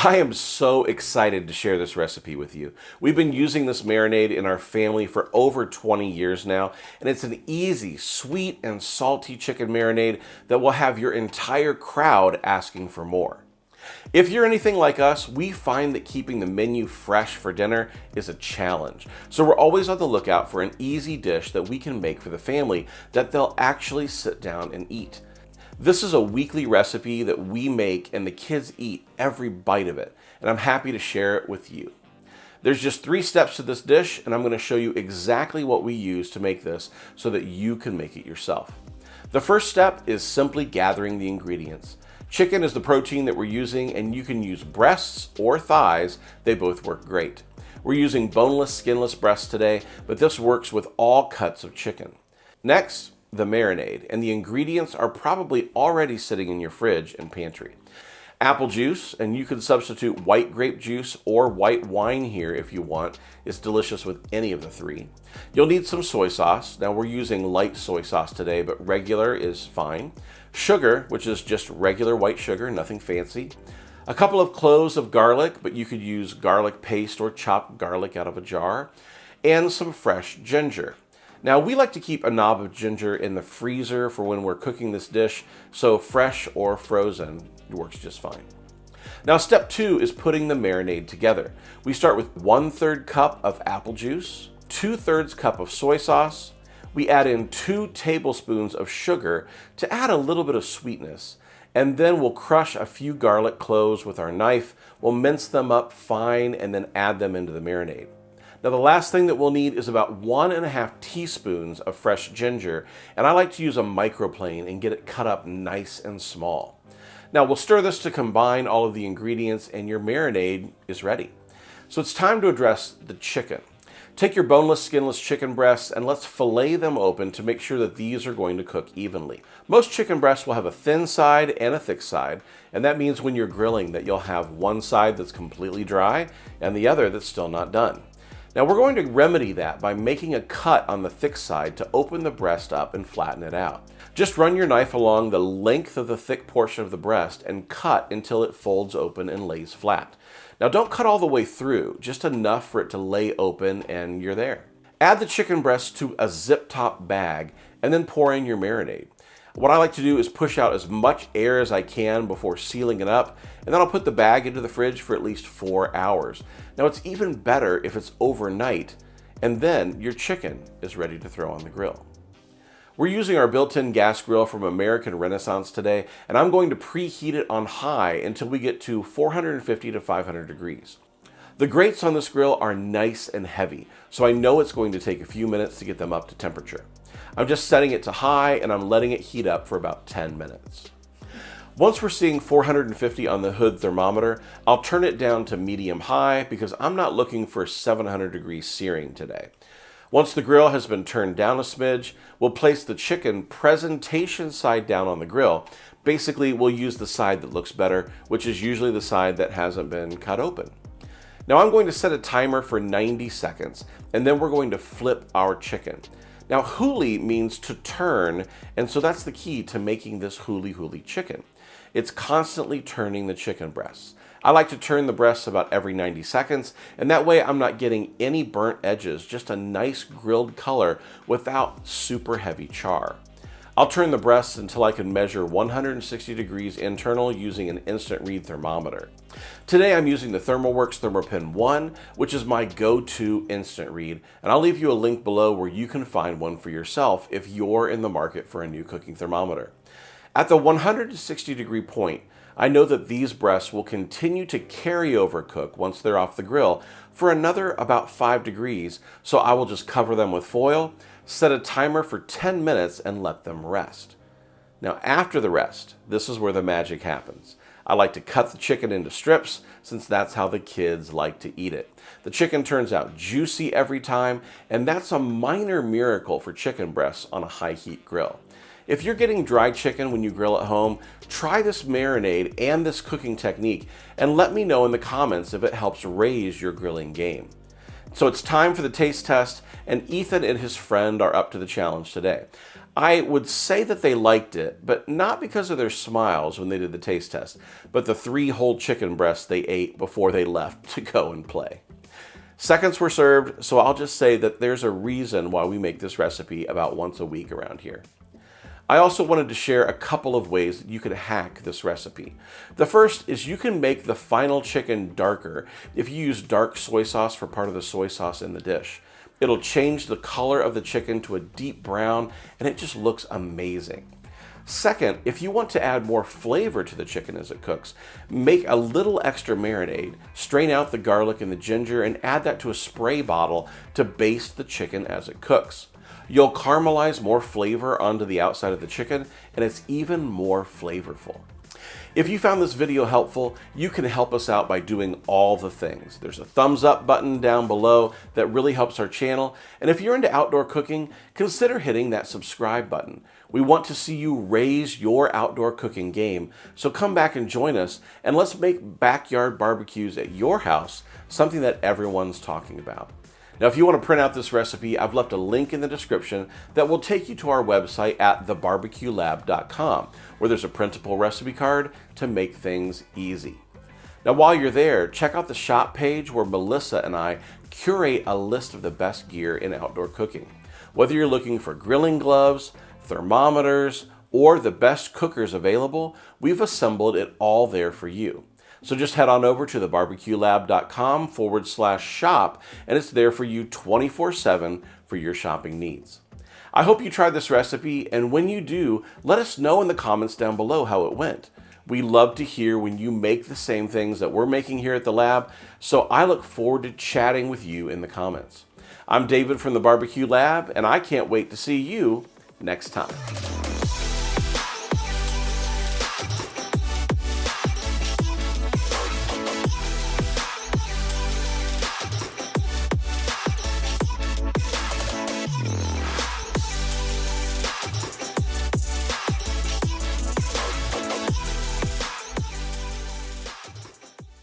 I am so excited to share this recipe with you. We've been using this marinade in our family for over 20 years now, and it's an easy, sweet, and salty chicken marinade that will have your entire crowd asking for more. If you're anything like us, we find that keeping the menu fresh for dinner is a challenge. So we're always on the lookout for an easy dish that we can make for the family that they'll actually sit down and eat. This is a weekly recipe that we make and the kids eat every bite of it, and I'm happy to share it with you. There's just 3 steps to this dish, and I'm going to show you exactly what we use to make this so that you can make it yourself. The first step is simply gathering the ingredients. Chicken is the protein that we're using, and you can use breasts or thighs. They both work great. We're using boneless, skinless breasts today, but this works with all cuts of chicken. Next, the marinade, and the ingredients are probably already sitting in your fridge and pantry. Apple juice, and you can substitute white grape juice or white wine here if you want. It's delicious with any of the 3. You'll need some soy sauce. Now we're using light soy sauce today, but regular is fine. Sugar, which is just regular white sugar, nothing fancy. A couple of cloves of garlic, but you could use garlic paste or chopped garlic out of a jar. And some fresh ginger. Now, we like to keep a knob of ginger in the freezer for when we're cooking this dish, so fresh or frozen works just fine. Now, step 2 is putting the marinade together. We start with 1/3 cup of apple juice, 2/3 cup of soy sauce. We add in 2 tablespoons of sugar to add a little bit of sweetness, and then we'll crush a few garlic cloves with our knife. We'll mince them up fine and then add them into the marinade. Now the last thing that we'll need is about 1.5 teaspoons of fresh ginger, and I like to use a microplane and get it cut up nice and small. Now we'll stir this to combine all of the ingredients and your marinade is ready. So it's time to address the chicken. Take your boneless, skinless chicken breasts and let's fillet them open to make sure that these are going to cook evenly. Most chicken breasts will have a thin side and a thick side, and that means when you're grilling that you'll have one side that's completely dry and the other that's still not done. Now we're going to remedy that by making a cut on the thick side to open the breast up and flatten it out. Just run your knife along the length of the thick portion of the breast and cut until it folds open and lays flat. Now don't cut all the way through, just enough for it to lay open and you're there. Add the chicken breast to a zip top bag and then pour in your marinade. What I like to do is push out as much air as I can before sealing it up, and then I'll put the bag into the fridge for at least 4 hours. Now it's even better if it's overnight, and then your chicken is ready to throw on the grill. We're using our built-in gas grill from American Renaissance today, and I'm going to preheat it on high until we get to 450 to 500 degrees. The grates on this grill are nice and heavy, so I know it's going to take a few minutes to get them up to temperature. I'm just setting it to high and I'm letting it heat up for about 10 minutes. Once we're seeing 450 on the hood thermometer, I'll turn it down to medium high because I'm not looking for 700 degrees searing today. Once the grill has been turned down a smidge, we'll place the chicken presentation side down on the grill. Basically, we'll use the side that looks better, which is usually the side that hasn't been cut open. Now I'm going to set a timer for 90 seconds, and then we're going to flip our chicken. Now, huli means to turn, and so that's the key to making this huli huli chicken. It's constantly turning the chicken breasts. I like to turn the breasts about every 90 seconds, and that way I'm not getting any burnt edges, just a nice grilled color without super heavy char. I'll turn the breasts until I can measure 160 degrees internal using an instant read thermometer. Today I'm using the ThermalWorks ThermoPen 1, which is my go-to instant read, and I'll leave you a link below where you can find one for yourself if you're in the market for a new cooking thermometer. At the 160 degree point, I know that these breasts will continue to carry over cook once they're off the grill for another about 5 degrees, so I will just cover them with foil, set a timer for 10 minutes, and let them rest. Now after the rest, this is where the magic happens. I like to cut the chicken into strips since that's how the kids like to eat it. The chicken turns out juicy every time, and that's a minor miracle for chicken breasts on a high heat grill. If you're getting dry chicken when you grill at home, try this marinade and this cooking technique and let me know in the comments if it helps raise your grilling game. So it's time for the taste test, and Ethan and his friend are up to the challenge today. I would say that they liked it, but not because of their smiles when they did the taste test, but the 3 whole chicken breasts they ate before they left to go and play. Seconds were served, so I'll just say that there's a reason why we make this recipe about once a week around here. I also wanted to share a couple of ways that you could hack this recipe. The first is you can make the final chicken darker if you use dark soy sauce for part of the soy sauce in the dish. It'll change the color of the chicken to a deep brown, and it just looks amazing. Second, if you want to add more flavor to the chicken as it cooks, make a little extra marinade, strain out the garlic and the ginger, and add that to a spray bottle to baste the chicken as it cooks. You'll caramelize more flavor onto the outside of the chicken, and it's even more flavorful. If you found this video helpful, you can help us out by doing all the things. There's a thumbs up button down below that really helps our channel. And if you're into outdoor cooking, consider hitting that subscribe button. We want to see you raise your outdoor cooking game. So come back and join us, and let's make backyard barbecues at your house something that everyone's talking about. Now, if you want to print out this recipe, I've left a link in the description that will take you to our website at thebarbecuelab.com, where there's a printable recipe card to make things easy. Now, while you're there, check out the shop page where Melissa and I curate a list of the best gear in outdoor cooking. Whether you're looking for grilling gloves, thermometers, or the best cookers available, we've assembled it all there for you. So just head on over to thebarbecuelab.com/shop, and it's there for you 24/7 for your shopping needs. I hope you try this recipe, and when you do, let us know in the comments down below how it went. We love to hear when you make the same things that we're making here at the lab, so I look forward to chatting with you in the comments. I'm David from the Barbecue Lab, and I can't wait to see you next time.